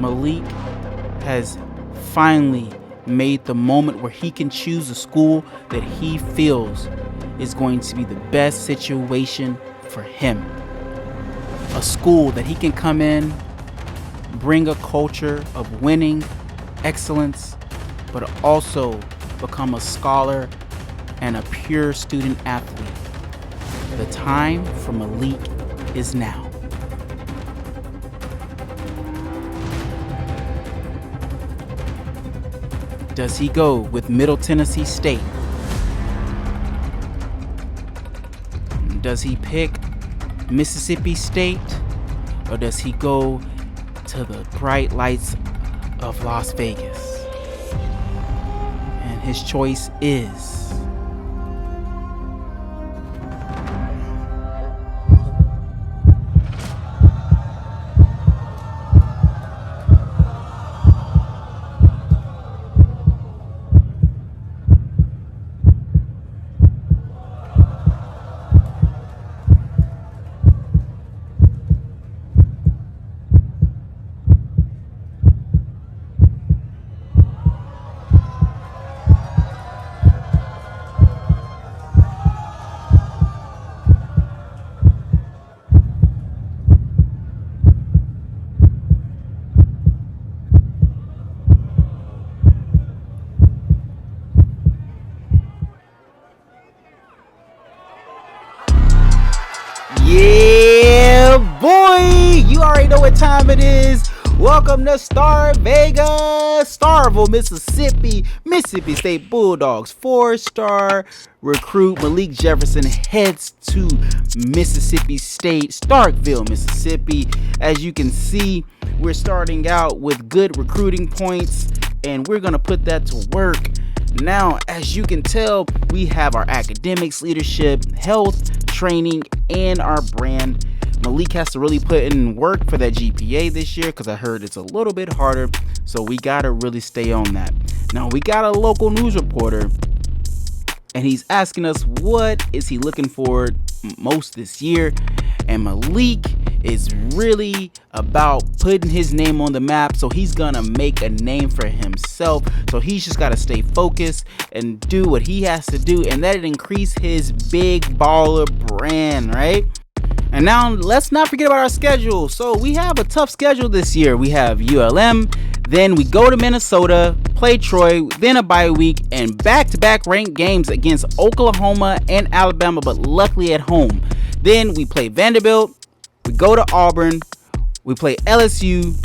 Malik has finally made the moment where he can choose a school that he feels is going to be the best situation for him. A school that he can come in, bring a culture of winning, excellence, but also become a scholar and a pure student athlete. The time for Malik is now. Does he go with Middle Tennessee State? Does he pick Mississippi State? Or does he go to the bright lights of Las Vegas? And his choice is... Yeah, boy! You already know what time it is. Welcome to Star Vegas, Starville, Mississippi. Mississippi State Bulldogs 4-star recruit Malik Jefferson heads to Mississippi State, Starkville, Mississippi. As you can see, we're starting out with good recruiting points, and we're going to put that to work. Now, as you can tell, we have our academics, leadership, health, training, and our brand. Malik has to really put in work for that GPA this year because I heard it's a little bit harder, so we got to really stay on that. Now, we got a local news reporter, and he's asking us what is he looking for most this year, and Malik is really about putting his name on the map, so he's gonna make a name for himself. So he's just gotta stay focused and do what he has to do, and that increase his big baller brand, right? And now let's not forget about our schedule. So we have a tough schedule this year. We have ULM, then we go to Minnesota, play Troy, then a bye week, and back-to-back ranked games against Oklahoma and Alabama, but luckily at home. Then we play Vanderbilt, we go to Auburn, we play LSU,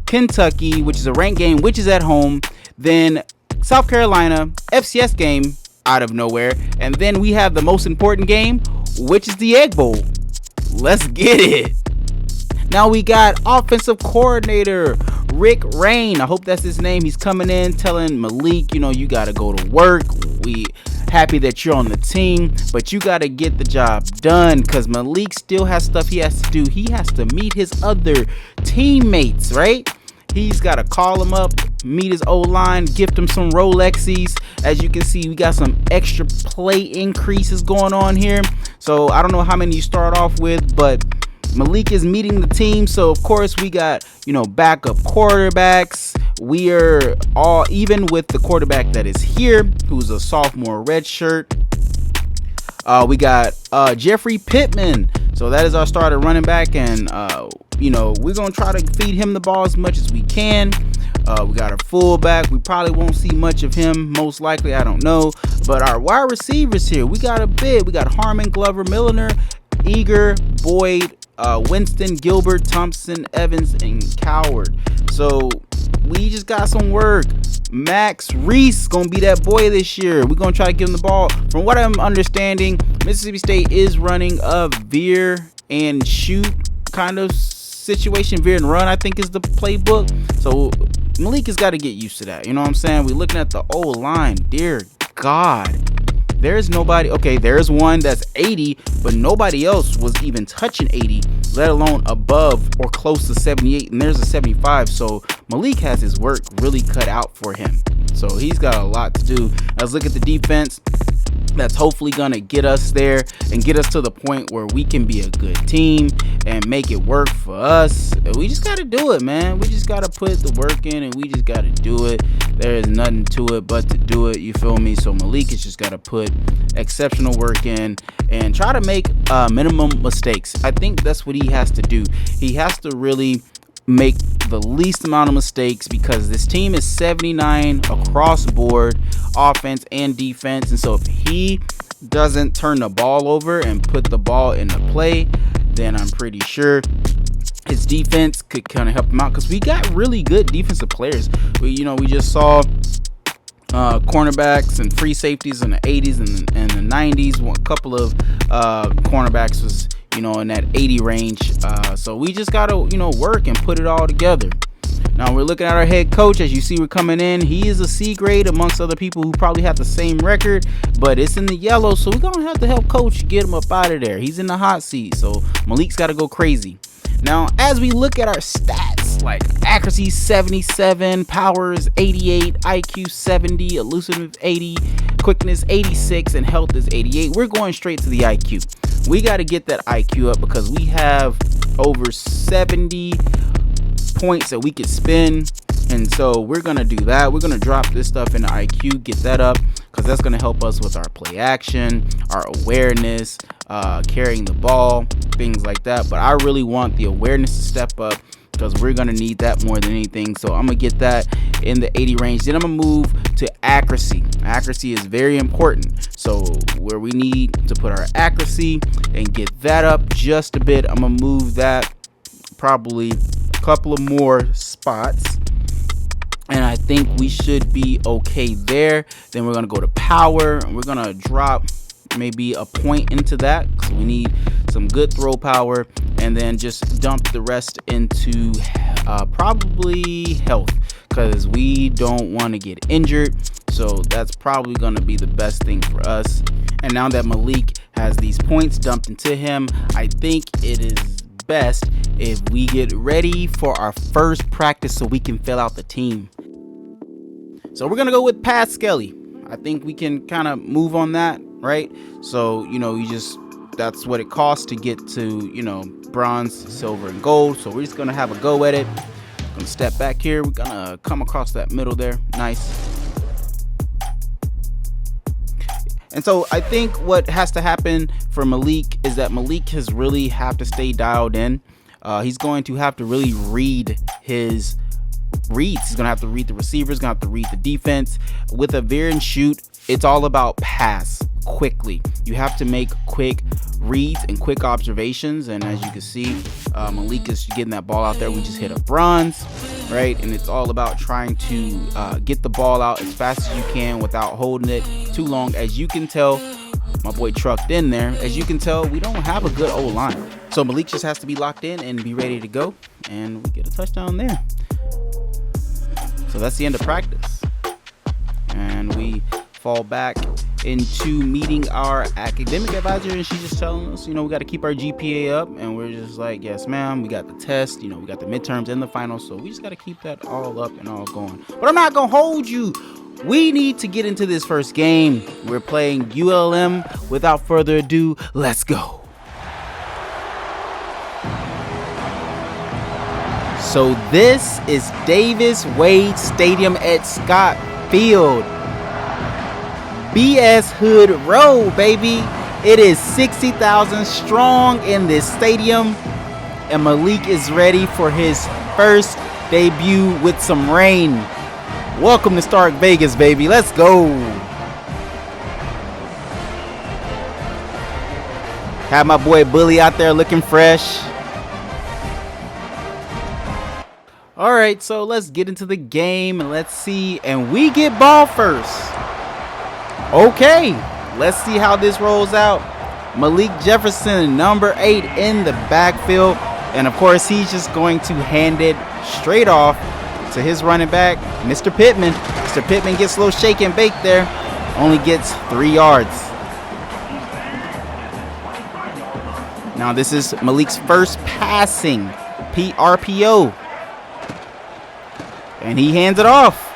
Kentucky, which is a ranked game, which is at home, then South Carolina, FCS game out of nowhere, and then we have the most important game, which is the Egg Bowl. Let's get it. Now we got offensive coordinator Rick Rain. I hope that's his name. He's coming in telling Malik, you got to go to work. We happy that you're on the team, but you got to get the job done because Malik still has stuff he has to do. He has to meet his other teammates, right? He's got to call him up, meet his O-line, gift him some Rolexes. As you can see, we got some extra play increases going on here. So I don't know how many you start off with, but Malik is meeting the team. So of course we got, backup quarterbacks. We are all even with the quarterback that is here, who's a sophomore redshirt. We got Jeffrey Pittman. So that is our starter running back, and we're gonna try to feed him the ball as much as we can. We got our fullback. We probably won't see much of him, most likely. I don't know. But our wide receivers here, we got a bit. We got Harmon, Glover, Milliner, Eager, Boyd, Winston, Gilbert, Thompson, Evans, and Coward. So we just got some work. Max Reese gonna be that boy this year. We're gonna try to give him the ball. From what I'm understanding, Mississippi State is running a veer and shoot kind of situation. Veer and run, I think, is the playbook. So Malik has got to get used to that. You know what I'm saying? We're looking at the old line. Dear God, there's nobody. Okay, there's one that's 80, but nobody else was even touching 80, let alone above or close to 78. And there's a 75. So Malik has his work really cut out for him. So he's got a lot to do. Let's look at the defense. that's hopefully gonna get us there and get us to the point where we can be a good team and make it work for us. We just gotta do it, man. We just gotta put the work in, and we just gotta do it. There is nothing to it but to do it, you feel me? So Malik has just gotta put exceptional work in and try to make minimum mistakes. I think that's what he has to do. He has to really make the least amount of mistakes, because this team is 79 across board, offense and defense. And so if he doesn't turn the ball over and put the ball into play, then I'm pretty sure his defense could kind of help him out, because we got really good defensive players. We just saw cornerbacks and free safeties in the 80s and the 90s. A couple of cornerbacks was in that 80 range. So we just gotta work and put it all together. Now we're looking at our head coach. As you see, we're coming in. He is a C grade amongst other people who probably have the same record, but it's in the yellow, so we're gonna have to help coach get him up out of there. He's in the hot seat, so Malik's got to go crazy. Now, as we look at our stats, like accuracy 77, power is 88, IQ 70, elusiveness 80, quickness 86, and health is 88. We're going straight to the IQ. We got to get that IQ up, because we have over 70 points that we could spend, and so we're gonna do that. We're gonna drop this stuff into IQ, get that up, because that's gonna help us with our play action, our awareness, carrying the ball, things like that. But I really want the awareness to step up, because we're gonna need that more than anything. So I'm gonna get that in the 80 range. Then I'm gonna move to accuracy. Accuracy is very important, so where we need to put our accuracy and get that up just a bit, I'm gonna move that probably couple of more spots, and I think we should be okay there. Then we're gonna go to power, and we're gonna drop maybe a point into that, because we need some good throw power, and then just dump the rest into probably health, because we don't want to get injured. So that's probably gonna be the best thing for us. And now that Malik has these points dumped into him, I think it is best if we get ready for our first practice so we can fill out the team. So we're gonna go with Pat Skelly. I think we can kind of move on that, right? So that's what it costs to get to bronze, silver, and gold. So we're just gonna have a go at it. Gonna step back here. We're gonna come across that middle there. Nice. And so I think what has to happen for Malik is that Malik has really have to stay dialed in. He's going to have to really read his reads. He's going to have to read the receivers, going to have to read the defense. With a veer and shoot, it's all about pass quickly. You have to make quick reads and quick observations. And as you can see, Malik is getting that ball out there. We just hit a bronze, right? And it's all about trying to get the ball out as fast as you can without holding it too long. As you can tell, my boy trucked in there. As you can tell, we don't have a good O-line. So Malik just has to be locked in and be ready to go. And we get a touchdown there. So that's the end of practice. And we fall back into meeting our academic advisor, and she's just telling us, we got to keep our GPA up, and we're just like, yes ma'am, we got the test, we got the midterms and the finals, so we just got to keep that all up and all going. But I'm not gonna hold you. We need to get into this first game. We're playing ULM. Without further ado, let's go. So this is Davis Wade Stadium at Scott Field. BS Hood Road, baby. It is 60,000 strong in this stadium, and Malik is ready for his first debut with some rain. Welcome to Stark Vegas, baby. Let's go. Have my boy Bully out there looking fresh. All right, so let's get into the game and let's see. And we get ball first. Okay, let's see how this rolls out. Malik Jefferson, number 8 in the backfield. And of course, he's just going to hand it straight off to his running back, Mr. Pittman. Mr. Pittman gets a little shake and bake there. Only gets 3 yards. Now this is Malik's first passing RPO. And he hands it off.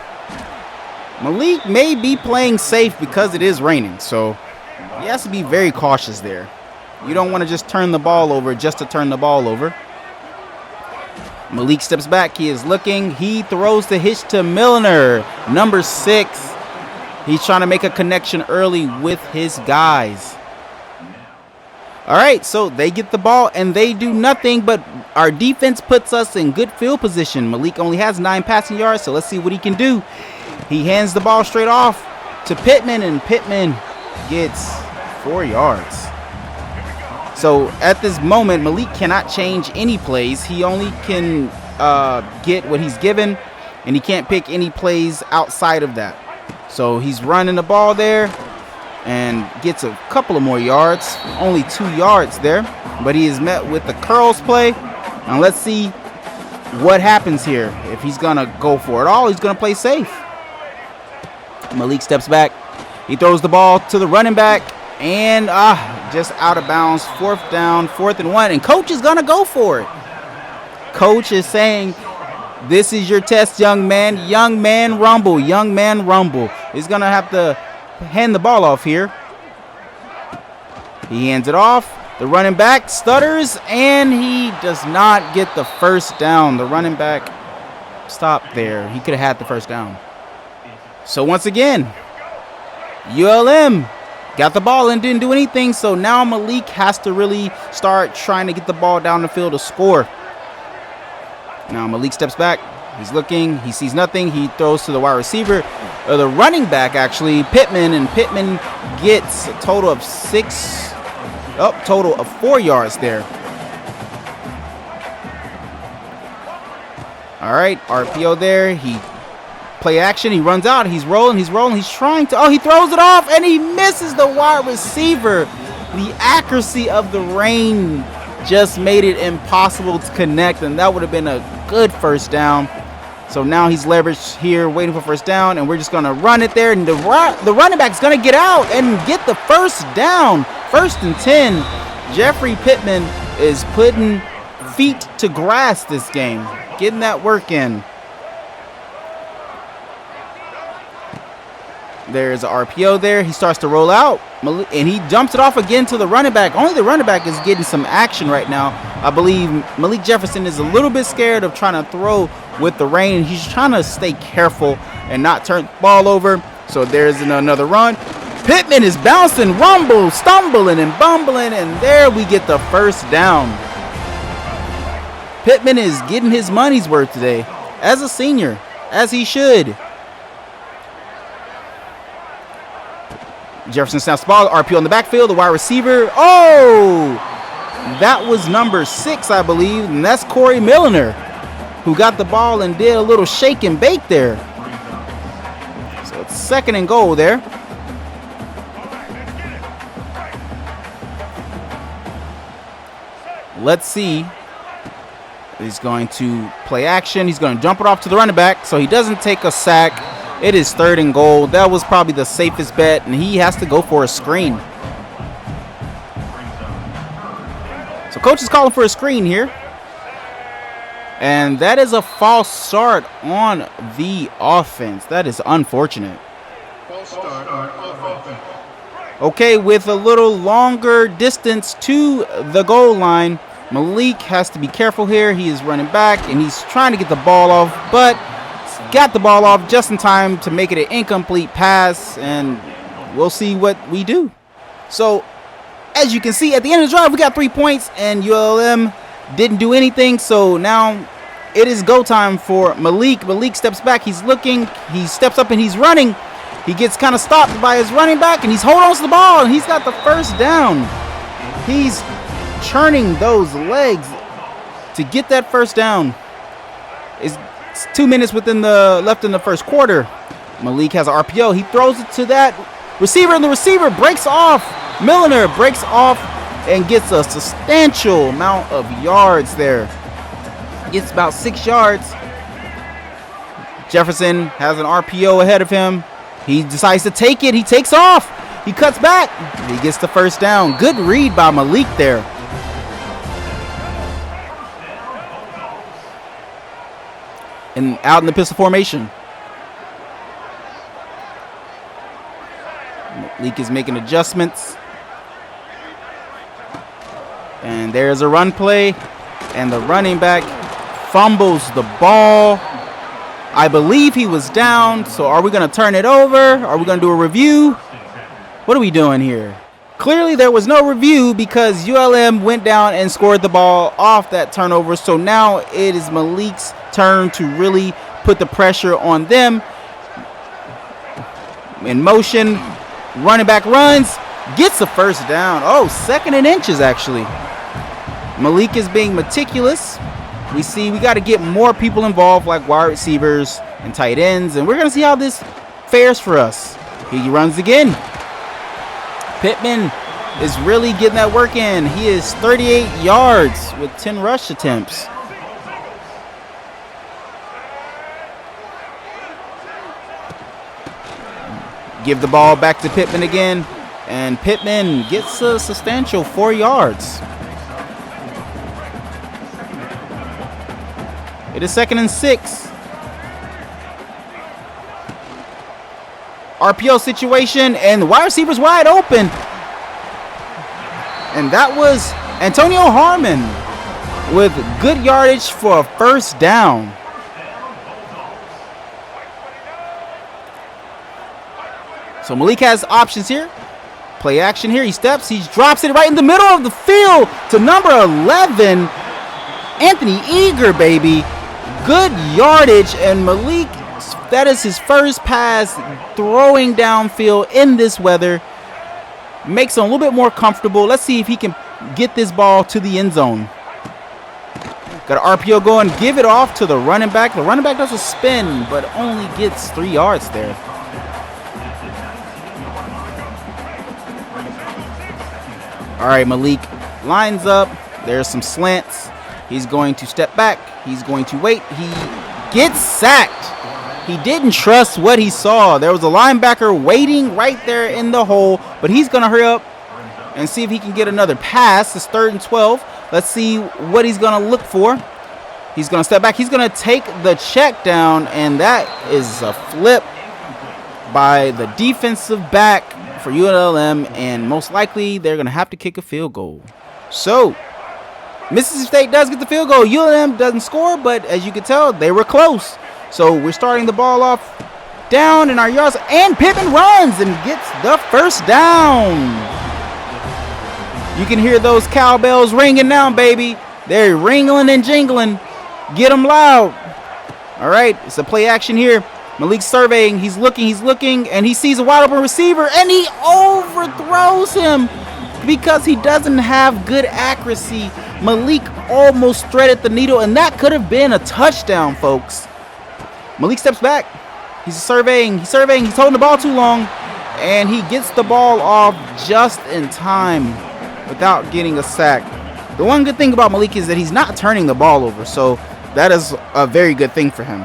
Malik may be playing safe because it is raining. So has to be very cautious there. You don't want to just turn the ball over just to turn the ball over. Malik steps back. He is looking. He throws the hitch to Milner, number 6. He's trying to make a connection early with his guys. All right, so they get the ball and they do nothing, but our defense puts us in good field position. Malik only has 9 passing yards, so let's see what he can do. He hands the ball straight off to Pittman, and Pittman gets 4 yards. So at this moment, Malik cannot change any plays. He only can get what he's given, and he can't pick any plays outside of that. So he's running the ball there and gets a couple of more yards, only 2 yards there. But he is met with the curls play. And let's see what happens here. If he's going to go for it all, he's going to play safe. Malik steps back. He throws the ball to the running back. And just out of bounds. 4th down, 4th and 1. And coach is going to go for it. Coach is saying, this is your test, young man. Young man rumble. Young man rumble. He's going to have to hand the ball off here. He hands it off. The running back stutters, and he does not get the first down. The running back stopped there. He could have had the first down. So once again, ULM got the ball and didn't do anything. So now Malik has to really start trying to get the ball down the field to score. Now Malik steps back. He's looking. He sees nothing. He throws to the wide receiver. The running back, actually, Pittman. And Pittman gets a total of 4 yards there. All right, RPO there. He play action. He runs out. He's rolling. He's rolling. He's trying to. Oh, he throws it off, and he misses the wide receiver. The accuracy of the rain just made it impossible to connect, and that would have been a good first down. So now he's leveraged here, waiting for first down, and we're just going to run it there. And the running back's going to get out and get the first down. 1st and 10. Jeffrey Pittman is putting feet to grass this game, getting that work in. There's an RPO there. He starts to roll out, and he dumps it off again to the running back. Only the running back is getting some action right now. I believe Malik Jefferson is a little bit scared of trying to throw with the rain. He's trying to stay careful and not turn the ball over. So there's another run. Pittman is bouncing, stumbling and bumbling, and there we get the first down. Pittman is getting his money's worth today as a senior, as he should. Jefferson snaps the ball, RPO in the backfield, the wide receiver. Oh, that was number 6, I believe, and that's Corey Milner, who got the ball and did a little shake and bake there. So it's 2nd and goal there. Let's see. He's going to play action. He's going to jump it off to the running back so he doesn't take a sack. It is 3rd and goal. That was probably the safest bet, and he has to go for a screen. So coach is calling for a screen here. And that is a false start on the offense. That is unfortunate. False start on offense. Okay, with a little longer distance to the goal line, Malik has to be careful here. He is running back, and he's trying to get the ball off, but got the ball off just in time to make it an incomplete pass, and we'll see what we do. So, as you can see, at the end of the drive, we got 3 points, and ULM didn't do anything. So now it is go time for Malik. Malik steps back. He's looking. He steps up, and he's running. He gets kind of stopped by his running back, and he's holding on to the ball, and he's got the first down. He's churning those legs to get that first down. It's 2 minutes left in the first quarter. Malik has an RPO. He throws it to that receiver, and the receiver breaks off. Milner breaks off and gets a substantial amount of yards there. Gets about 6 yards. Jefferson has an RPO ahead of him. He decides to take it. He takes off. He cuts back. He gets the first down. Good read by Malik there. And out in the pistol formation. Malik is making adjustments. And there's a run play. And the running back fumbles the ball. I believe he was down. So are we going to turn it over? Are we going to do a review? What are we doing here? Clearly there was no review because ULM went down and scored the ball off that turnover. So now it is Malik's turn to really put the pressure on them. In motion, running back runs, gets the first down. Oh, 2nd and inches actually. Malik is being meticulous. We see we got to get more people involved like wide receivers and tight ends. And we're going to see how this fares for us. He runs again. Pittman is really getting that work in. He is 38 yards with 10 rush attempts. Give the ball back to Pittman again. And Pittman gets a substantial 4 yards. It is 2nd and 6. RPO situation, and the wide receiver's wide open. And that was Antonio Harmon with good yardage for a first down. So Malik has options here. Play action here. He steps. He drops it right in the middle of the field to number 11. Anthony Eager, baby. Good yardage. And Malik, that is his first pass throwing downfield in this weather. Makes him a little bit more comfortable. Let's see if he can get this ball to the end zone. Got an RPO going. Give it off to the running back. The running back does a spin, but only gets 3 yards there. All right, Malik lines up. There's some slants. He's going to step back. He's going to wait. He gets sacked. He didn't trust what he saw. There was a linebacker waiting right there in the hole, but he's going to hurry up and see if he can get another pass. It's 3rd and 12. Let's see what he's going to look for. He's going to step back. He's going to take the check down, and that is a flip by the defensive back for ULM, and most likely they're going to have to kick a field goal. So Mississippi State does get the field goal. ULM doesn't score, but as you can tell, they were close. So we're starting the ball off down in our yards, and Pittman runs and gets the first down. You can hear those cowbells ringing now, baby. They're ringling and jingling. Get them loud. All right, it's a play action here. Malik's surveying. He's looking, and he sees a wide open receiver, and he overthrows him because he doesn't have good accuracy. Malik almost threaded the needle, and that could have been a touchdown, folks. Malik steps back. He's surveying. He's holding the ball too long, and he gets the ball off just in time without getting a sack. The one good thing about Malik is that he's not turning the ball over, so that is a very good thing for him.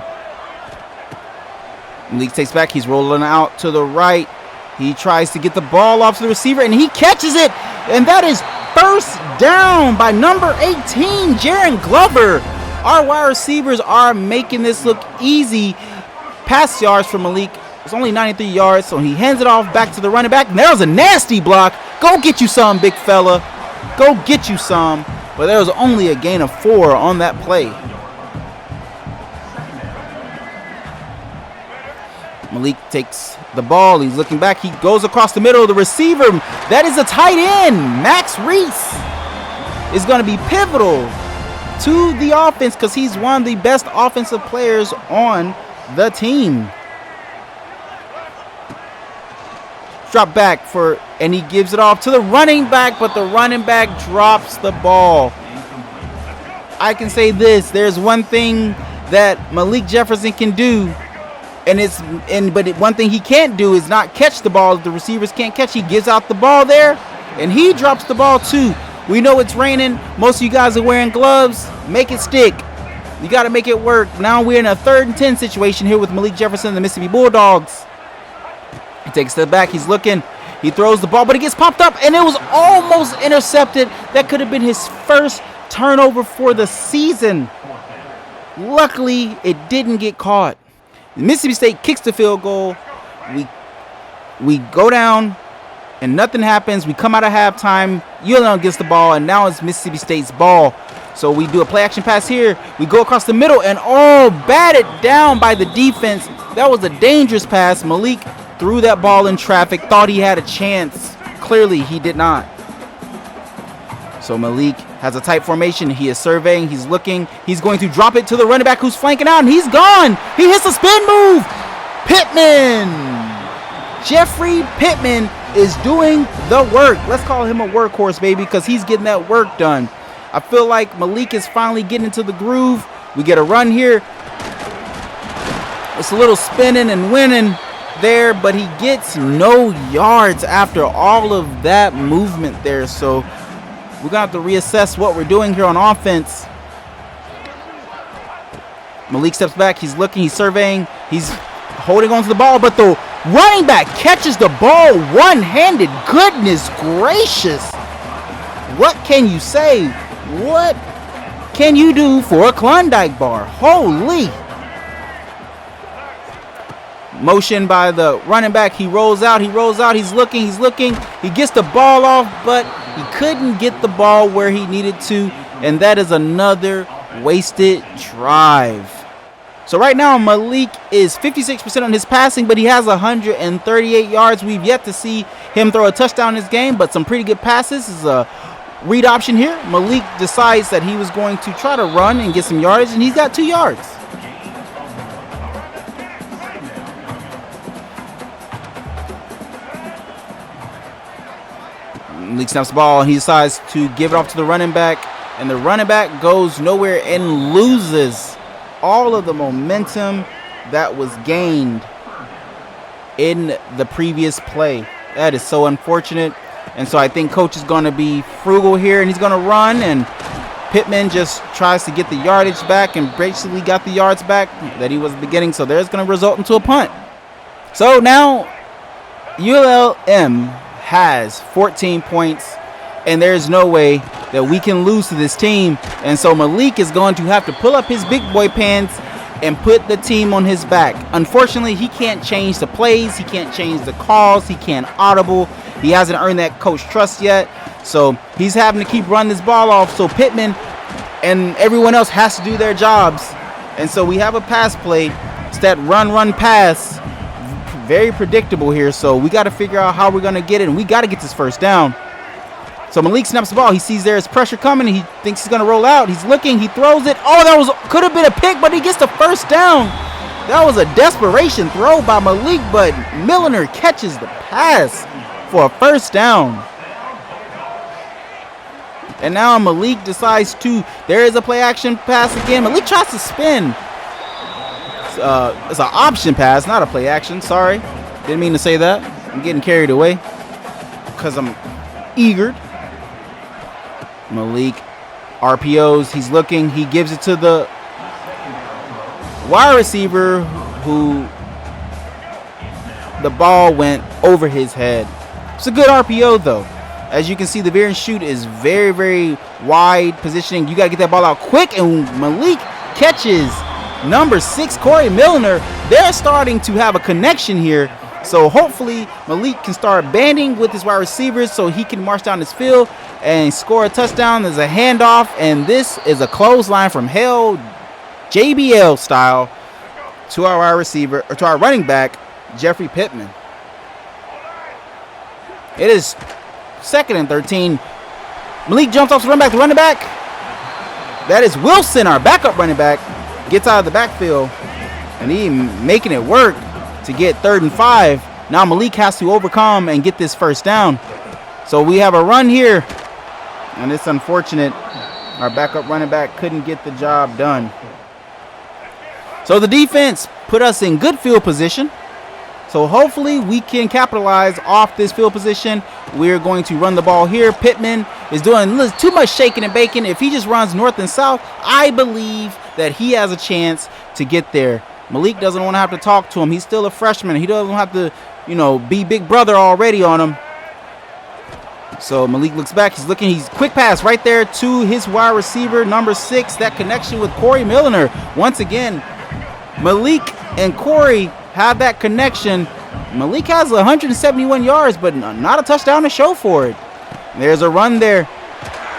Malik takes back. He's rolling out to the right. He tries to get the ball off to the receiver, and he catches it, and that is first down by number 18, Jaron Glover. Our wide receivers are making this look easy. Pass yards for Malik. It's only 93 yards, so he hands it off back to the running back. And there was a nasty block. Go get you some, big fella. Go get you some. But there was only a gain of 4 on that play. Malik takes the ball. He's looking back. He goes across the middle of the receiver. That is a tight end. Max Reese is going to be pivotal to the offense because he's one of the best offensive players on the team. Drop back and he gives it off to the running back, but the running back drops the ball. I can say this: there's one thing that Malik Jefferson can do, but one thing he can't do is not catch the ball. The receivers can't catch. He gives out the ball there, and he drops the ball too. We know it's raining. Most of you guys are wearing gloves. Make it stick. You got to make it work. Now we're in a 3rd and 10 situation here with Malik Jefferson and the Mississippi Bulldogs. He takes a step back. He's looking. He throws the ball, but it gets popped up, and it was almost intercepted. That could have been his first turnover for the season. Luckily, it didn't get caught. Mississippi State kicks the field goal. We go down, and nothing happens. We come out of halftime. ULM gets the ball, and now it's Mississippi State's ball. So we do a play action pass here. We go across the middle, and batted down by the defense. That was a dangerous pass. Malik threw that ball in traffic, thought he had a chance. Clearly, he did not. So Malik has a tight formation. He is surveying. He's looking. He's going to drop it to the running back who's flanking out, and he's gone. He hits a spin move. Pittman. Jeffrey Pittman is doing the work. Let's call him a workhorse, baby, because he's getting that work done. I feel like Malik is finally getting into the groove. We get a run here. It's a little spinning and winning there, but he gets no yards after all of that movement there. So we're going to have to reassess what we're doing here on offense. Malik steps back. He's looking. He's surveying. He's holding on to the ball, but the running back catches the ball one-handed. Goodness gracious. What can you say? What can you do for a Klondike bar? Holy. Motion by the running back. He rolls out. He's looking. He gets the ball off, but he couldn't get the ball where he needed to, and that is another wasted drive. So right now Malik is 56% on his passing, but he has 138 yards. We've yet to see him throw a touchdown in this game, but some pretty good passes. This is a read option here. Malik decides that he was going to try to run and get some yardage, and he's got 2 yards. Malik snaps the ball. He decides to give it off to the running back, and the running back goes nowhere and loses all of the momentum that was gained in the previous play. That is so unfortunate. And so I think coach is going to be frugal here, and he's going to run, and Pittman just tries to get the yardage back and basically got the yards back that he was beginning. So there's going to result into a punt. So now ULM has 14 points, and there's no way that we can lose to this team. And so Malik is going to have to pull up his big boy pants and put the team on his back. Unfortunately, he can't change the plays. He can't change the calls. He can't audible. He hasn't earned that coach trust yet. So he's having to keep running this ball off. So Pittman and everyone else has to do their jobs. And so we have a pass play. It's that run, pass. Very predictable here. So we got to figure out how we're going to get it. And we got to get this first down. So Malik snaps the ball. He sees there's pressure coming. He thinks he's going to roll out. He's looking. He throws it. Oh, could have been a pick, but he gets the first down. That was a desperation throw by Malik, but Milliner catches the pass for a first down. And now Malik decides to, there is a play action pass again. Malik tries to spin. It's an option pass, not a play action. Sorry. Didn't mean to say that. I'm getting carried away because I'm eager. Malik RPOs. He's looking. He gives it to the wide receiver who the ball went over his head. It's a good RPO though. As you can see, the veer and shoot is very, very wide positioning. You got to get that ball out quick, and Malik catches number 6, Corey Milliner. They're starting to have a connection here. So hopefully Malik can start banding with his wide receivers so he can march down this field and score a touchdown. There's a handoff, and this is a clothesline from hell, JBL style, to our wide receiver, or to our running back, Jeffrey Pittman. It is 2nd and 13. Malik jumps off the running back. That is Wilson, our backup running back, gets out of the backfield, and he making it work to get 3rd and 5. Now Malik has to overcome and get this first down. So we have a run here, and it's unfortunate. Our backup running back couldn't get the job done. So the defense put us in good field position. So hopefully we can capitalize off this field position. We're going to run the ball here. Pittman is doing too much shaking and baking. If he just runs north and south, I believe that he has a chance to get there. Malik doesn't want to have to talk to him. He's still a freshman. He doesn't have to, be big brother already on him. So Malik looks back. He's looking. He's quick pass right there to his wide receiver, number 6. That connection with Corey Milliner. Once again, Malik and Corey have that connection. Malik has 171 yards, but not a touchdown to show for it. There's a run there.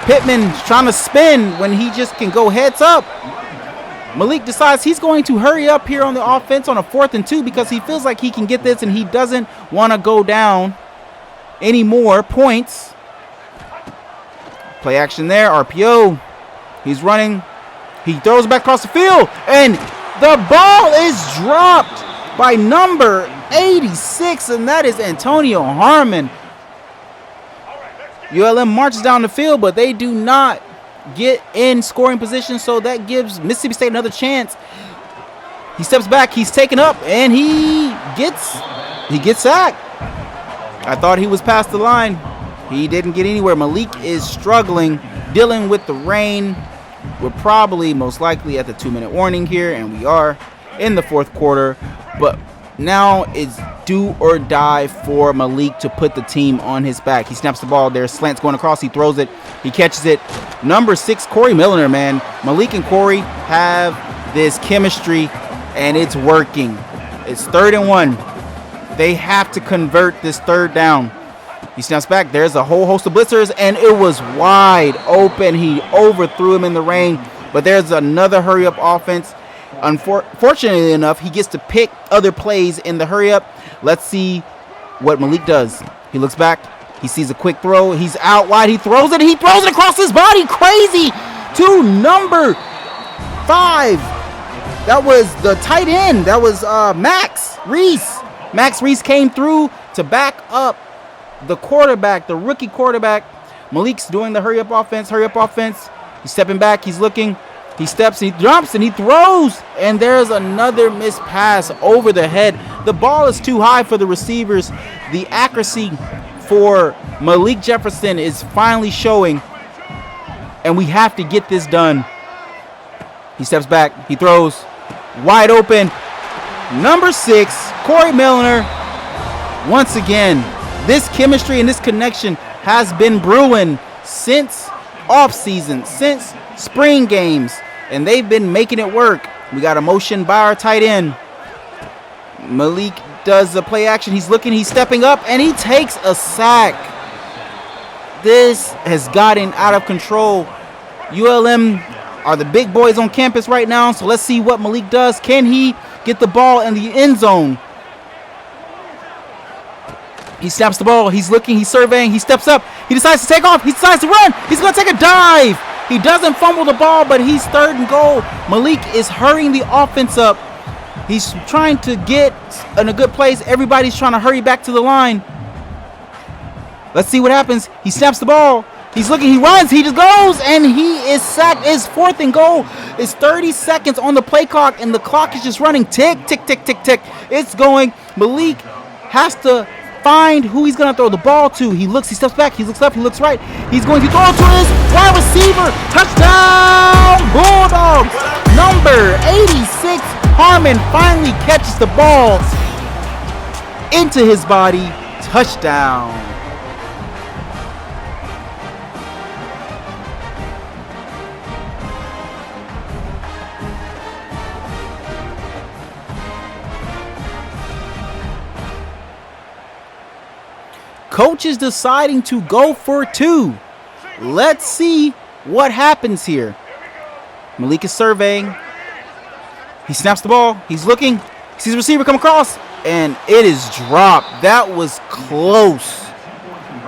Pittman's trying to spin when he just can go heads up. Malik decides he's going to hurry up here on the offense on a 4th and 2 because he feels like he can get this and he doesn't want to go down any more points. Play action there, RPO. He's running. He throws it back across the field, and the ball is dropped by number 86, and that is Antonio Harmon. ULM marches down the field, but they do not get in scoring position, so that gives Mississippi State another chance. He steps back, he's taken up, and he gets sacked. I thought he was past the line. He didn't get anywhere. Malik is struggling, dealing with the rain. We're probably most likely at the 2-minute warning here, and we are in the 4th quarter, but now it's do or die for Malik to put the team on his back. He snaps the ball. There's slants going across. He throws it. He catches it. Number 6, Corey Milner, man. Malik and Corey have this chemistry, and it's working. It's 3rd and 1. They have to convert this 3rd down. He snaps back. There's a whole host of blitzers, and it was wide open. He overthrew him in the rain, but there's another hurry-up offense. Unfortunately enough, he gets to pick other plays in the hurry up. Let's see what Malik does. He looks back. He sees a quick throw. He's out wide. He throws it. He throws it across his body. Crazy to number 5. That was the tight end. That was Max Reese. Max Reese came through to back up the quarterback, the rookie quarterback. Malik's doing the hurry up offense. He's stepping back. He's looking. He steps, he jumps, and he throws. And there's another missed pass over the head. The ball is too high for the receivers. The accuracy for Malik Jefferson is finally showing. And we have to get this done. He steps back. He throws. Wide open. Number 6, Corey Milner. Once again, this chemistry and this connection has been brewing since offseason, since spring games, and they've been making it work. We got a motion by our tight end. Malik does the play action. He's looking, he's stepping up, and he takes a sack. This has gotten out of control. ULM are the big boys on campus right now, so let's see what Malik does. Can he get the ball in the end zone? He snaps the ball. He's looking. He's surveying. He steps up. He decides to take off. He decides to run. He's going to take a dive. He doesn't fumble the ball, but he's 3rd and goal. Malik is hurrying the offense up. He's trying to get in a good place. Everybody's trying to hurry back to the line. Let's see what happens. He snaps the ball. He's looking. He runs. He just goes, and he is sacked. It's 4th and goal. It's 30 seconds on the play clock, and the clock is just running. Tick, tick, tick, tick, tick. It's going. Malik has to find who he's going to throw the ball to. He looks, he steps back, he looks left, he looks right. He's going to throw it to his wide receiver. Touchdown, Bulldogs. Number 86, Harmon finally catches the ball into his body. Touchdown. Coach is deciding to go for 2. Let's see what happens here. Malik is surveying. He snaps the ball. He's looking. He sees the receiver come across, and it is dropped. That was close.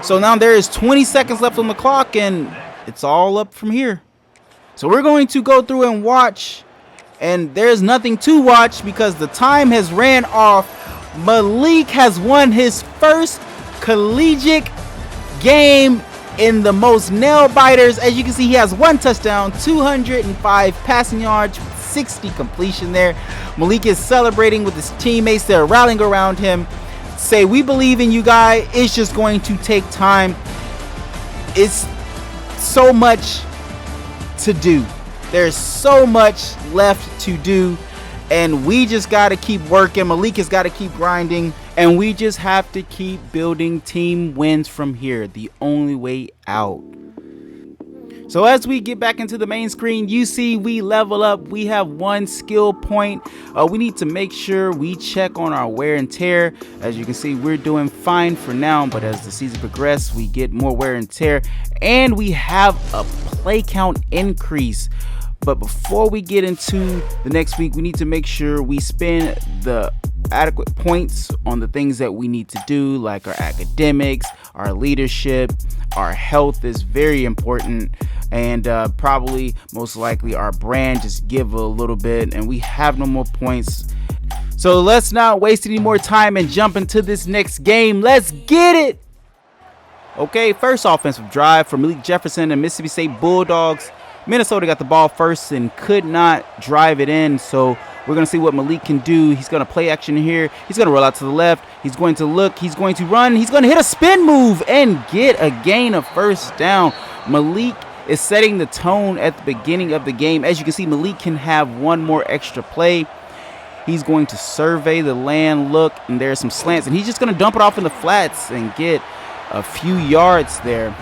So now there is 20 seconds left on the clock, and it's all up from here. So we're going to go through and watch, and there's nothing to watch because the time has ran off. Malik has won his first collegiate game in the most nail biters. As you can see, he has 1 touchdown, 205 passing yards, 60 completion there. Malik is celebrating with his teammates. They're rallying around him. Say, we believe in you, guy. It's just going to take time. It's so much to do. There's so much left to do, and we just got to keep working. Malik has got to keep grinding. And we just have to keep building team wins from here. The only way out. So as we get back into the main screen, you see we level up. We have 1 skill point. We need to make sure we check on our wear and tear. As you can see, we're doing fine for now, but as the season progresses, we get more wear and tear, and we have a play count increase. But before we get into the next week, we need to make sure we spend the adequate points on the things that we need to do, like our academics, our leadership, our health is very important, and probably most likely our brand. Just give a little bit, and we have no more points. So let's not waste any more time and jump into this next game. Let's get it. Okay, first offensive drive for Malik Jefferson and Mississippi State Bulldogs. Minnesota got the ball first and could not drive it in, so we're going to see what Malik can do. He's going to play action here. He's going to roll out to the left. He's going to look. He's going to run. He's going to hit a spin move and get a gain of first down. Malik is setting the tone at the beginning of the game. As you can see, Malik can have one more extra play. He's going to survey the land, look, and there's some slants, and he's just going to dump it off in the flats and get a few yards there.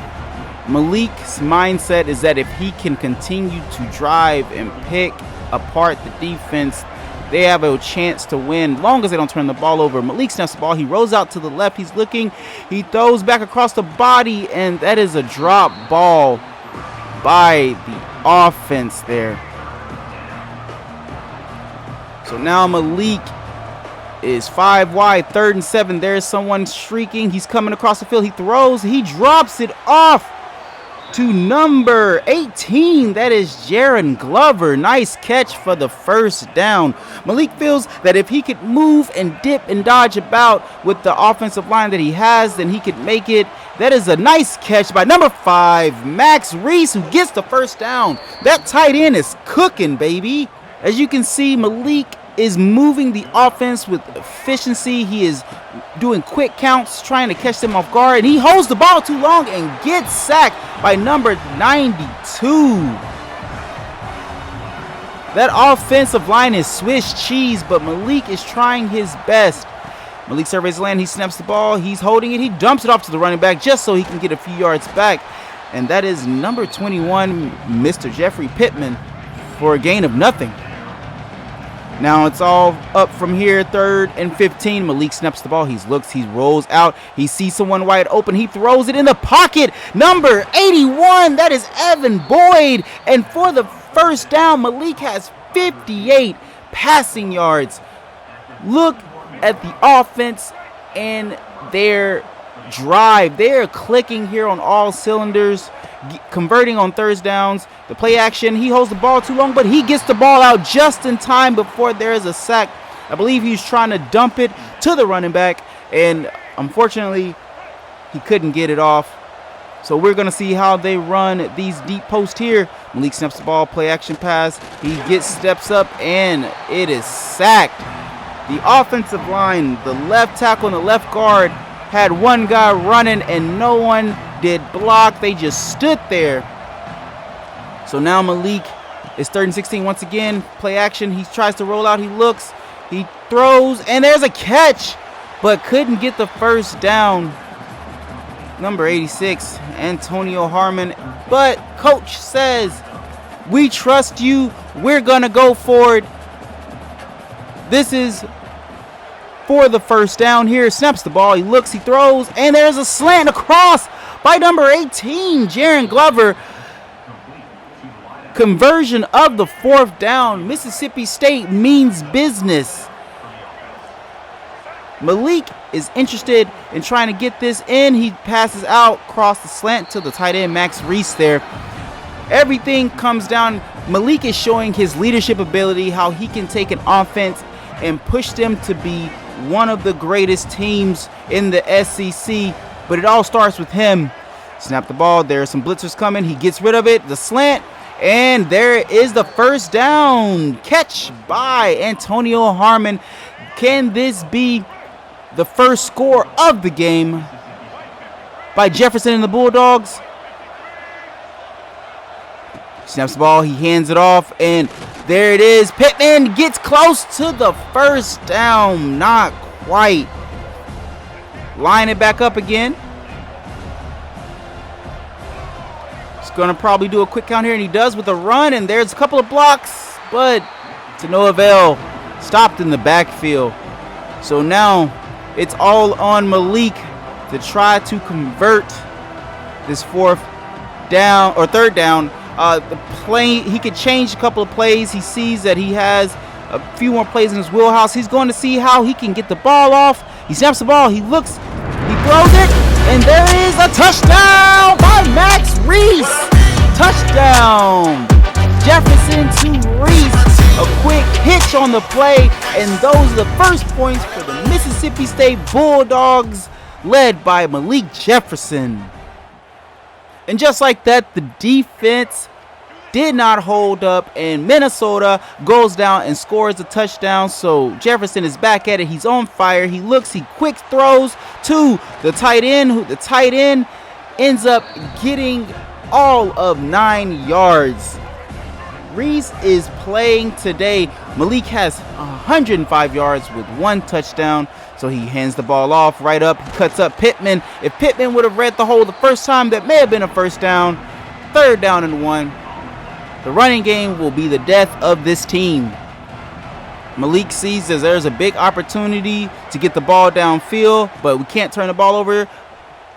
Malik's mindset is that if he can continue to drive and pick apart the defense, they have a chance to win, long as they don't turn the ball over. Malik snaps the ball. He rolls out to the left. He's looking. He throws back across the body, and that is a drop ball by the offense there. So now Malik is 5 wide, 3rd and 7. There's someone streaking. He's coming across the field. He throws. He drops it off to number 18. That is Jaron Glover. Nice catch for the first down. Malik feels that if he could move and dip and dodge about with the offensive line that he has, then he could make it. That is a nice catch by number 5, Max Reese, who gets the first down. That tight end is cooking, baby. As you can see, Malik is moving the offense with efficiency. He is doing quick counts, trying to catch them off guard, and he holds the ball too long and gets sacked by number 92. That offensive line is Swiss cheese, but Malik is trying his best. Malik surveys the land. He snaps the ball. He's holding it. He dumps it off to the running back just so he can get a few yards back, and that is number 21, Mr. Jeffrey Pittman, for a gain of nothing. Now it's all up from here, 3rd and 15. Malik snaps the ball. He looks, he rolls out. He sees someone wide open. He throws it in the pocket. Number 81, that is Evan Boyd. And for the first down, Malik has 58 passing yards. Look at the offense and their drive. They're clicking here on all cylinders, converting on third downs. The play action, he holds the ball too long, but he gets the ball out just in time before there is a sack. I believe he's trying to dump it to the running back, and unfortunately, he couldn't get it off. So we're going to see how they run these deep posts here. Malik snaps the ball, play action pass. He steps up, and it is sacked. The offensive line, the left tackle and the left guard, had one guy running, and no one did block. They just stood there. So now Malik is 3rd and 16 once again. Play action. He tries to roll out. He looks. He throws. And there's a catch. But couldn't get the first down. Number 86, Antonio Harmon. But coach says, we trust you. We're going to go for it. This is for the first down here. Snaps the ball. He looks. He throws. And there's a slant across by number 18, Jaron Glover. Conversion of the 4th down. Mississippi State means business. Malik is interested in trying to get this in. He passes out, across the slant to the tight end, Max Reese there. Everything comes down. Malik is showing his leadership ability, how he can take an offense and push them to be one of the greatest teams in the SEC. But it all starts with him. Snap the ball. There are some blitzers coming. He gets rid of it. The slant. And there is the first down. Catch by Antonio Harmon. Can this be the first score of the game by Jefferson and the Bulldogs? Snaps the ball. He hands it off. And there it is. Pittman gets close to the first down. Not quite. Line it back up again. going to probably do a quick count here, and he does with a run, and there's a couple of blocks, but to no avail. Stopped in the backfield. So now it's all on Malik to try to convert this third down. The play, he could change a couple of plays. He sees that he has a few more plays in his wheelhouse. He's going to see how he can get the ball off. He snaps the ball. He looks. He throws it. And there is a touchdown by Max Reese. Touchdown. Jefferson to Reese. A quick hitch on the play. And those are the first points for the Mississippi State Bulldogs, led by Malik Jefferson. And just like that, the defense did not hold up, and Minnesota goes down and scores a touchdown. So Jefferson is back at it. He's on fire. He looks, he quick throws to the tight end, who the tight end ends up getting all of 9 yards. Reese is playing today. Malik has 105 yards with 1 touchdown. So he hands the ball off right up. He cuts up Pittman. If Pittman would have read the hole the first time, that may have been a first down. 3rd down and 1. The running game will be the death of this team. Malik sees that there's a big opportunity to get the ball downfield, but we can't turn the ball over.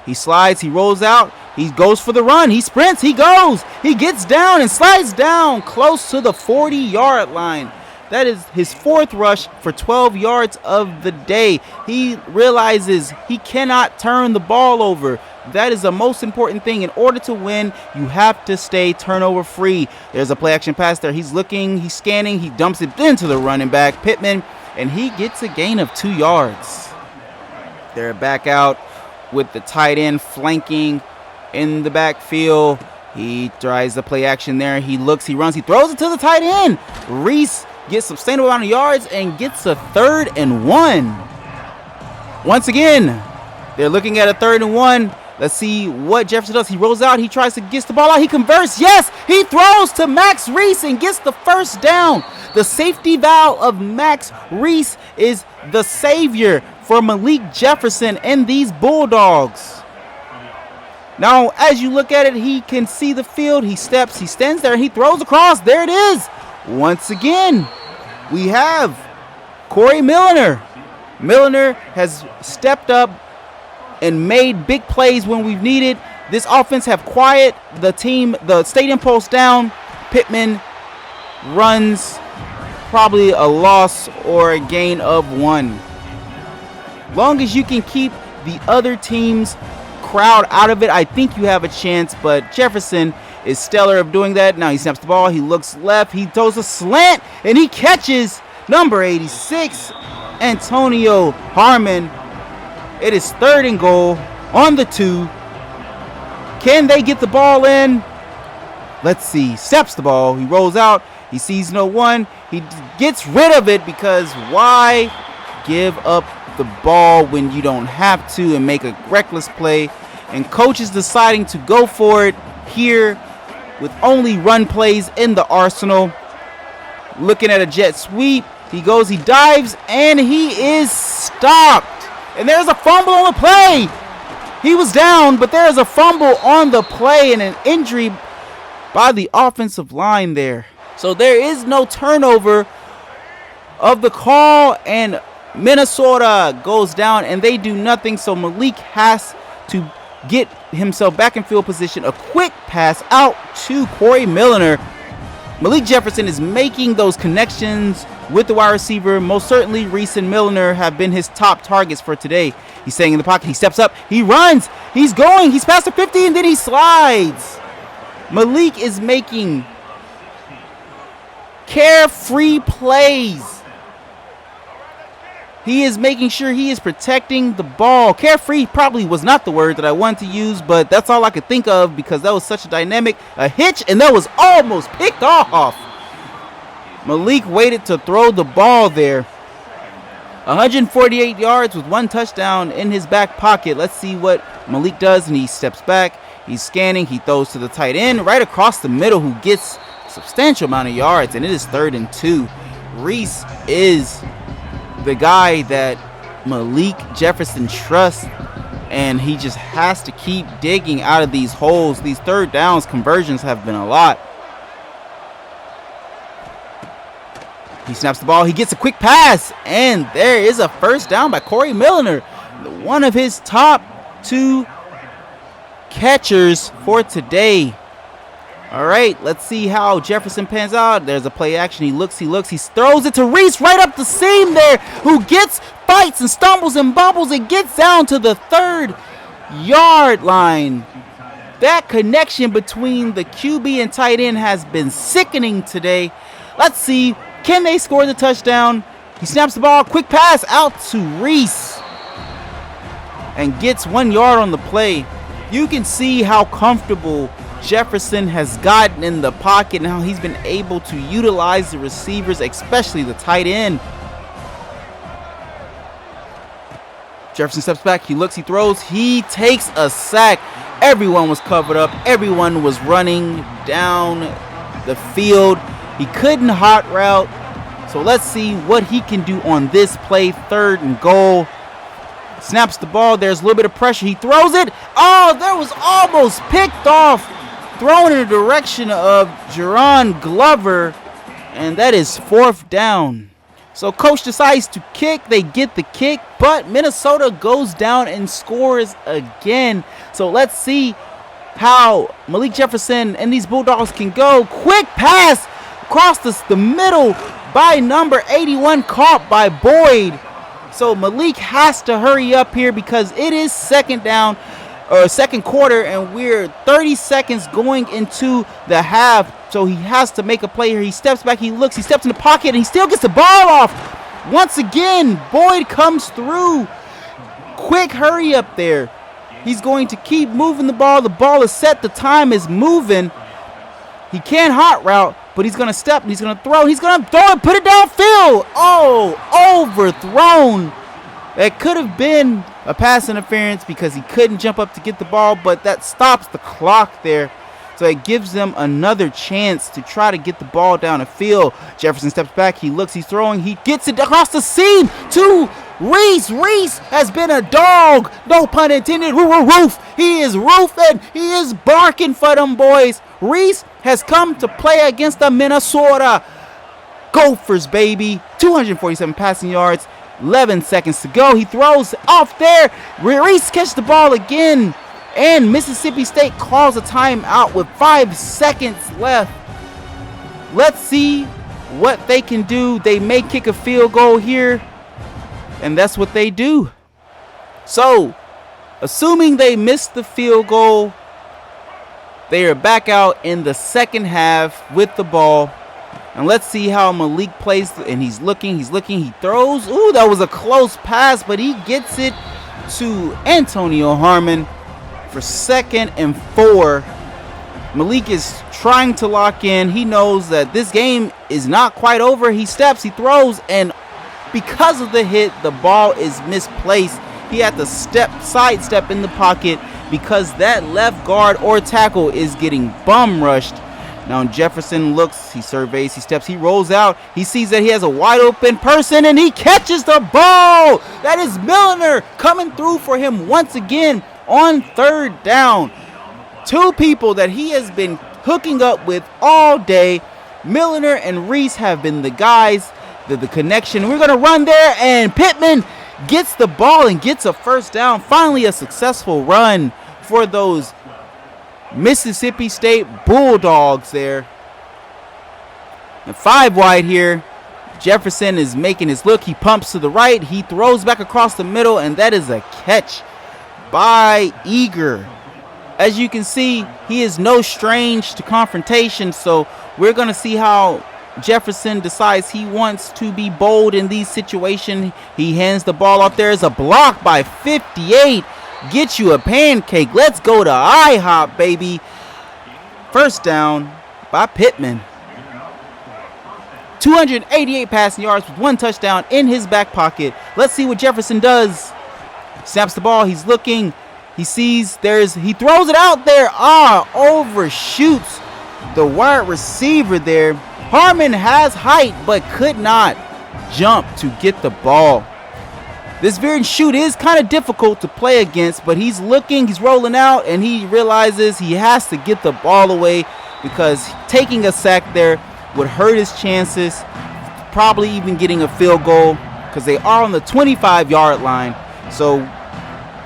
He slides, he rolls out, he goes for the run, he sprints, he goes, he gets down and slides down close to the 40-yard line. That is his 4th rush for 12 yards of the day. He realizes he cannot turn the ball over. That is the most important thing. In order to win, you have to stay turnover free. There's a play action pass there. He's looking, he's scanning, he dumps it into the running back, Pittman, and he gets a gain of 2 yards. They're back out with the tight end flanking in the backfield. He tries the play action there. He looks, he runs, he throws it to the tight end. Reese gets a sustainable amount of yards and gets a 3rd and 1. Once again, they're looking at a 3rd and 1. Let's see what Jefferson does. He rolls out. He tries to get the ball out. He converts. Yes, he throws to Max Reese and gets the 1st down. The safety valve of Max Reese is the savior for Malik Jefferson and these Bulldogs. Now, as you look at it, he can see the field. He steps. He stands there. He throws across. There it is. Once again, we have Corey Milliner. Milliner has stepped up and made big plays when we've needed. This offense have quiet the team, the stadium post down. Pittman runs probably a loss or a gain of 1. Long as you can keep the other team's crowd out of it, I think you have a chance, but Jefferson is stellar of doing that. Now he snaps the ball, he looks left, he throws a slant, and he catches number 86, Antonio Harmon. It is 3rd and goal on the 2. Can they get the ball in? Let's see. Steps the ball, he rolls out, he sees no one, he gets rid of it, because why give up the ball when you don't have to and make a reckless play? And coach is deciding to go for it here with only run plays in the arsenal. Looking at a jet sweep. He goes, he dives, and he is stopped. And there's a fumble on the play. He was down, but there's a fumble on the play and an injury by the offensive line there. So there is no turnover of the call, and Minnesota goes down, and they do nothing. So Malik has to get himself back in field position. A quick pass out to Corey Milliner. Malik Jefferson is making those connections with the wide receiver. Most certainly Reese and Milliner have been his top targets for today. He's staying in the pocket. He steps up. He runs. He's going. He's past the 50, and then he slides. Malik is making carefree plays. He is making sure he is protecting the ball. Carefree probably was not the word that I wanted to use, but that's all I could think of because that was such a dynamic hitch, and that was almost picked off. Malik waited to throw the ball there. 148 yards with 1 touchdown in his back pocket. Let's see what Malik does, and he steps back. He's scanning. He throws to the tight end right across the middle, who gets a substantial amount of yards, and it is 3rd and 2. Reese is the guy that Malik Jefferson trusts and he just has to keep digging out of these holes. These third downs conversions have been a lot. He snaps the ball. He gets a quick pass, and there is a first down by Corey Milliner, one of his top 2 catchers for today. All right, let's see how Jefferson pans out. There's a play action. He looks, he throws it to Reese right up the seam there, who fights and stumbles and bubbles and gets down to the 3-yard line. That connection between the QB and tight end has been sickening today. Let's see, can they score the touchdown? He snaps the ball, quick pass out to Reese, and gets 1 yard on the play. You can see how comfortable Jefferson has gotten in the pocket and how he's been able to utilize the receivers, especially the tight end. Jefferson steps back, he looks, he throws, he takes a sack. Everyone was covered up, everyone was running down the field. He couldn't hot route, so let's see what he can do on this play. 3rd and goal. Snaps the ball, there's a little bit of pressure, he throws it. Oh, there was almost picked off. Thrown in the direction of Jerron Glover, and that is 4th down. So coach decides to kick. They get the kick, but Minnesota goes down and scores again. So let's see how Malik Jefferson and these Bulldogs can go. Quick pass across the middle by number 81, caught by Boyd. So Malik has to hurry up here because it is 2nd down. Second quarter, and we're 30 seconds going into the half, so he has to make a play here. He steps back, he looks, he steps in the pocket, and he still gets the ball off. Once again, Boyd comes through. Quick hurry up there. He's going to keep moving the ball. The ball is set, the time is moving. He can't hot route, but he's going to step, he's going to throw, he's going to throw it, put it downfield. Oh, overthrown. That could have been a pass interference because he couldn't jump up to get the ball, but that stops the clock there. So it gives them another chance to try to get the ball down the field. Jefferson steps back, he looks, he's throwing, he gets it across the seam to Reese. Reese has been a dog, no pun intended. Roof. He is roofing, he is barking for them boys. Reese has come to play against the Minnesota Gophers, baby. 247 passing yards. 11 seconds to go. He throws off there. Reese catches the ball again. And Mississippi State calls a timeout with 5 seconds left. Let's see what they can do. They may kick a field goal here. And that's what they do. So, assuming they missed the field goal, they are back out in the second half with the ball. And let's see how Malik plays. And he's looking, he throws. Ooh, that was a close pass, but he gets it to Antonio Harmon for 2nd and 4. Malik is trying to lock in. He knows that this game is not quite over. He steps, he throws, and because of the hit, the ball is misplaced. He had to sidestep in the pocket because that left guard or tackle is getting bum rushed. Now Jefferson looks, he surveys, he steps, he rolls out. He sees that he has a wide open person and he catches the ball. That is Milliner coming through for him once again on 3rd down. 2 people that he has been hooking up with all day. Milliner and Reese have been the guys, the connection. We're going to run there, and Pittman gets the ball and gets a 1st down. Finally a successful run for those Mississippi State Bulldogs there. And 5 wide here. Jefferson is making his look. He pumps to the right. He throws back across the middle, and that is a catch by Eager. As you can see, he is no strange to confrontation, so we're going to see how Jefferson decides he wants to be bold in these situations. He hands the ball off. There is a block by 58. Get you a pancake. Let's go to IHOP, baby. 1st down by Pittman. 288 passing yards with 1 touchdown in his back pocket. Let's see what Jefferson does. Snaps the ball. He's looking. He sees he throws it out there. Overshoots the wide receiver there. Harmon has height but could not jump to get the ball. This veer and shoot is kind of difficult to play against, but he's looking, he's rolling out, and he realizes he has to get the ball away because taking a sack there would hurt his chances, probably even getting a field goal because they are on the 25-yard line. So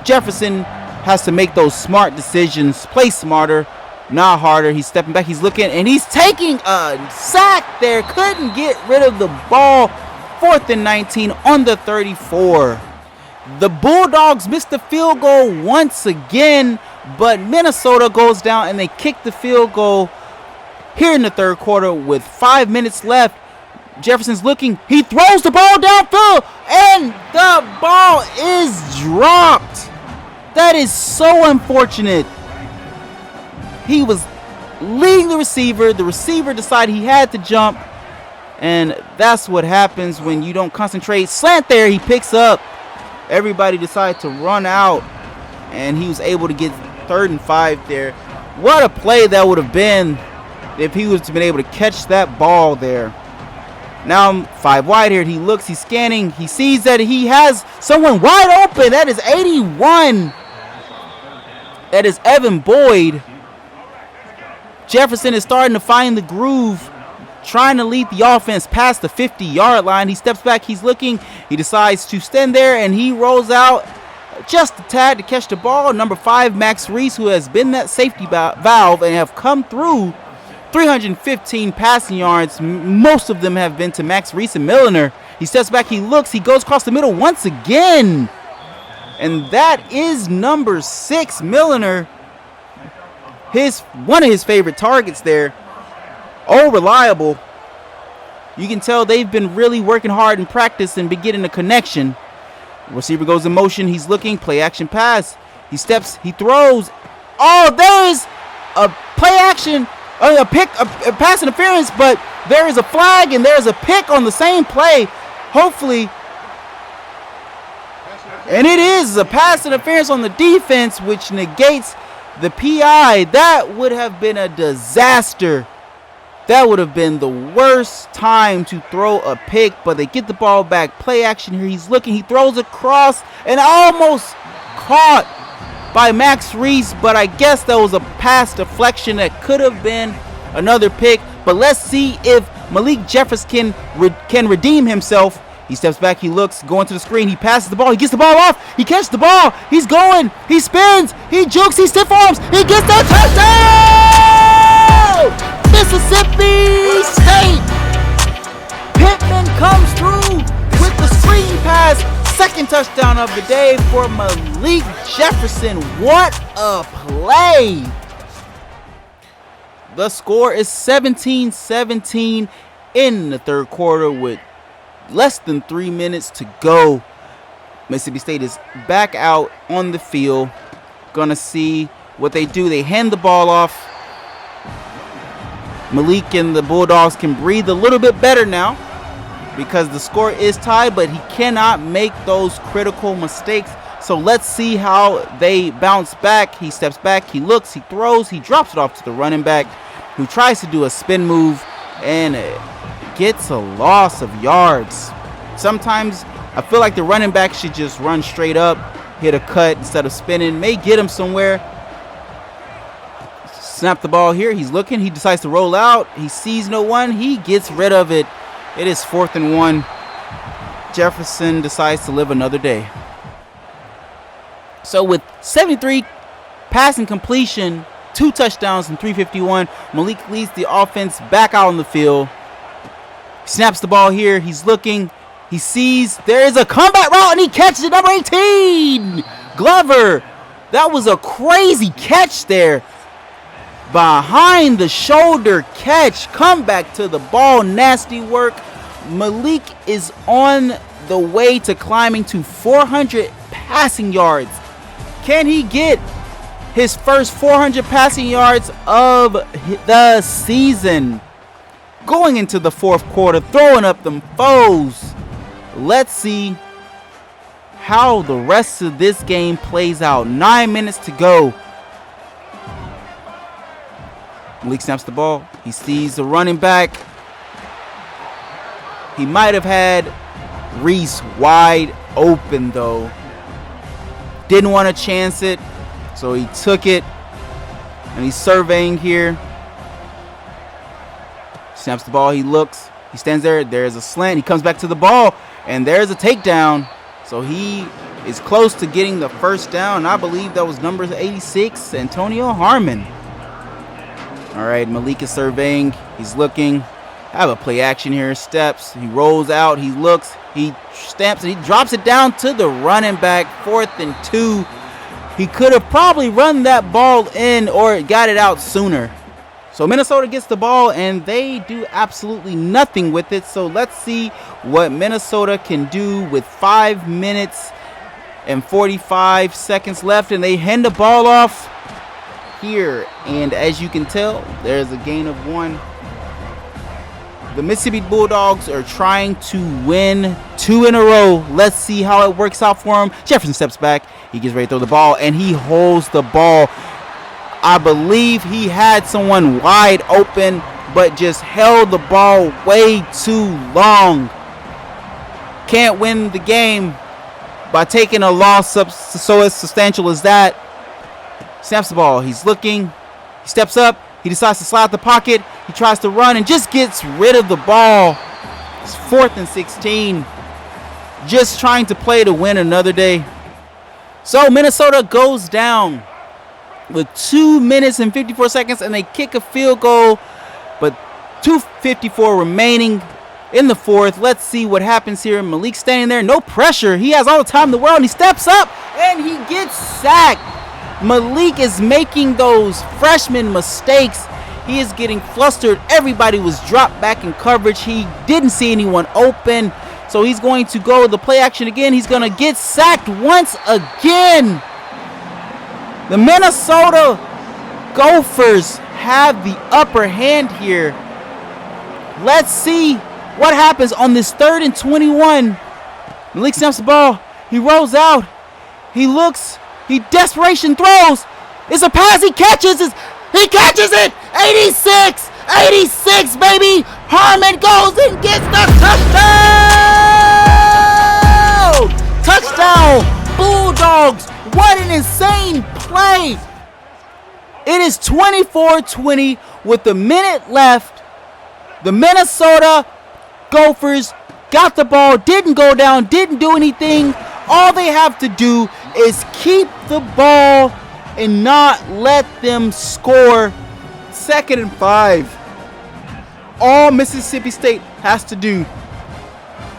Jefferson has to make those smart decisions, play smarter, not harder. He's stepping back, he's looking, and he's taking a sack there. Couldn't get rid of the ball. 4th and 19 on the 34. The Bulldogs missed the field goal once again, but Minnesota goes down and they kick the field goal here in the third quarter with 5 minutes left. Jefferson's looking, he throws the ball downfield, and the ball is dropped. That is so unfortunate. He was leading the receiver decided he had to jump, and that's what happens when you don't concentrate. Slant there, he picks up. Everybody decided to run out, and he was able to get 3rd and 5 there. What a play that would have been if he was been able to catch that ball there. Now 5 wide here. He looks, he's scanning, he sees that he has someone wide open. That is 81. That is Evan Boyd. Jefferson is starting to find the groove, trying to lead the offense past the 50-yard line. He steps back, he's looking, he decides to stand there, and he rolls out just a tad to catch the ball. Number 5, Max Reese, who has been that safety valve and have come through 315 passing yards. Most of them have been to Max Reese and Milliner. He steps back, he looks, he goes across the middle once again. And that is number 6, Milliner. One of his favorite targets there. Oh, reliable. You can tell they've been really working hard in practice and been getting a connection. Receiver goes in motion. He's looking. Play action pass. He steps. He throws. Oh, there is a play action. A pass interference, but there is a flag and there is a pick on the same play. Hopefully. And it is a pass interference on the defense, which negates the PI. That would have been a disaster. That would have been the worst time to throw a pick, but they get the ball back. Play action here. He's looking. He throws across and almost caught by Max Reese, but I guess that was a pass deflection that could have been another pick. But let's see if Malik Jefferson can redeem himself. He steps back, he looks, going to the screen, he passes the ball, he gets the ball off, he catches the ball, he's going, he spins, he jukes, he stiff arms, he gets that touchdown! Mississippi State! Pittman comes through with the screen pass, 2nd touchdown of the day for Malik Jefferson. What a play! The score is 17-17 in the third quarter with less than 3 minutes to go. Mississippi State is back out on the field. Gonna see what they do. They hand the ball off. Malik and the Bulldogs can breathe a little bit better now because the score is tied, but he cannot make those critical mistakes. So let's see how they bounce back. He steps back, he looks, he throws, he drops it off to the running back, who tries to do a spin move and gets a loss of yards. Sometimes I feel like the running back should just run straight up, hit a cut instead of spinning. May get him somewhere. Snap the ball here. He's looking. He decides to roll out. He sees no one. He gets rid of it. It is 4th and 1. Jefferson decides to live another day. So with 73 passing completion, 2 touchdowns and 351, Malik leads the offense back out on the field. Snaps the ball here. He's looking. He sees there is a comeback route and he catches it. Number 18, Glover. That was a crazy catch there. Behind the shoulder catch. Come back to the ball. Nasty work. Malik is on the way to climbing to 400 passing yards. Can he get his first 400 passing yards of the season? Going into the fourth quarter, throwing up them foes. Let's see how the rest of this game plays out. 9 minutes to go. Malik snaps the ball. He sees the running back. He might have had Reese wide open though. Didn't want to chance it, so he took it, and he's surveying here. Snaps the ball, he looks, he stands there, there's a slant, he comes back to the ball, and there's a takedown. So he is close to getting the first down. I believe that was number 86, Antonio Harmon. All right, Malik is surveying, he's looking. Have a play action here, steps, he rolls out, he looks, he stamps, and he drops it down to the running back, 4th and 2. He could have probably run that ball in or got it out sooner. So Minnesota gets the ball, and they do absolutely nothing with it. So let's see what Minnesota can do with 5 minutes and 45 seconds left, and they hand the ball off here. And as you can tell, there's a gain of 1. The Mississippi Bulldogs are trying to win 2 in a row. Let's see how it works out for him. Jefferson steps back. He gets ready to throw the ball, and he holds the ball. I believe he had someone wide open, but just held the ball way too long. Can't win the game by taking a loss so as substantial as that. Snaps the ball. He's looking. He steps up. He decides to slide the pocket. He tries to run and just gets rid of the ball. It's 4th and 16. Just trying to play to win another day. So Minnesota goes down with 2 minutes and 54 seconds, and they kick a field goal, but 2:54 remaining in the 4th. Let's see what happens here. Malik standing there, no pressure. He has all the time in the world, and he steps up, and he gets sacked. Malik is making those freshman mistakes. He is getting flustered. Everybody was dropped back in coverage. He didn't see anyone open, so he's going to go the play action again. He's going to get sacked once again. The Minnesota Gophers have the upper hand here. Let's see what happens on this 3rd and 21. Malik snaps the ball. He rolls out. He looks. He desperation throws. It's a pass. He catches it. He catches it. 86. 86, baby. Harmon goes and gets the touchdown. Touchdown. Bulldogs. What an insane play. It is 24-20 with a minute left. The Minnesota Gophers got the ball, didn't go down, didn't do anything. All they have to do is keep the ball and not let them score. 2nd and 5. All Mississippi State has to do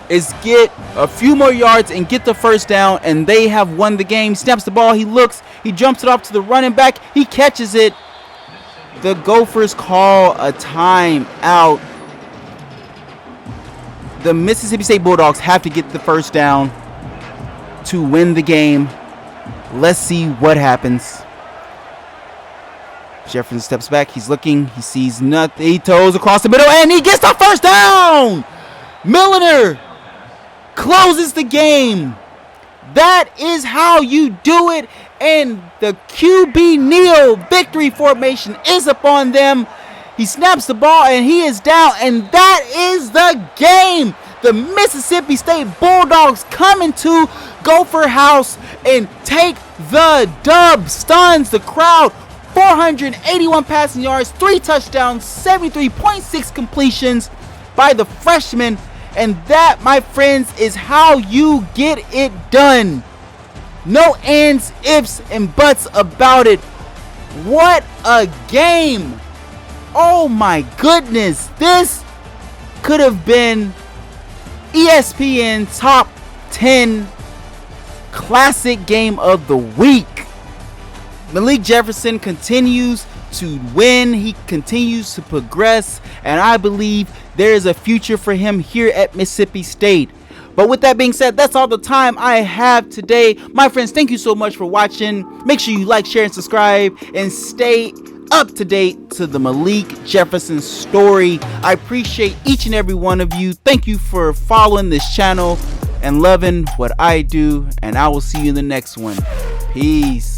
is get a few more yards and get the first down, and they have won the game. Snaps the ball, he looks, he jumps it off to the running back, he catches it. The Gophers call a timeout. The Mississippi State Bulldogs have to get the first down to win the game. Let's see what happens. Jefferson steps back, he's looking, he sees nothing, he throws across the middle, and he gets the first down. Milliner closes the game. That is how you do it, and the QB kneel victory formation is upon them. He snaps the ball, and he is down, and that is the game. The Mississippi State Bulldogs come into Gopher House and take the dub. Stuns the crowd. 481 passing yards, 3 touchdowns, 73.6 completions by the freshman. And that, my friends, is how you get it done. No ands, ifs, and buts about it. What a game. Oh my goodness. This could have been ESPN top 10 classic game of the week. Malik Jefferson continues to win. He continues to progress, and I believe there is a future for him here at Mississippi State. But with that being said, that's all the time I have today. My friends, thank you so much for watching. Make sure you like, share, and subscribe, and stay up to date to the Malik Jefferson story. I appreciate each and every one of you. Thank you for following this channel and loving what I do, and I will see you in the next one. Peace.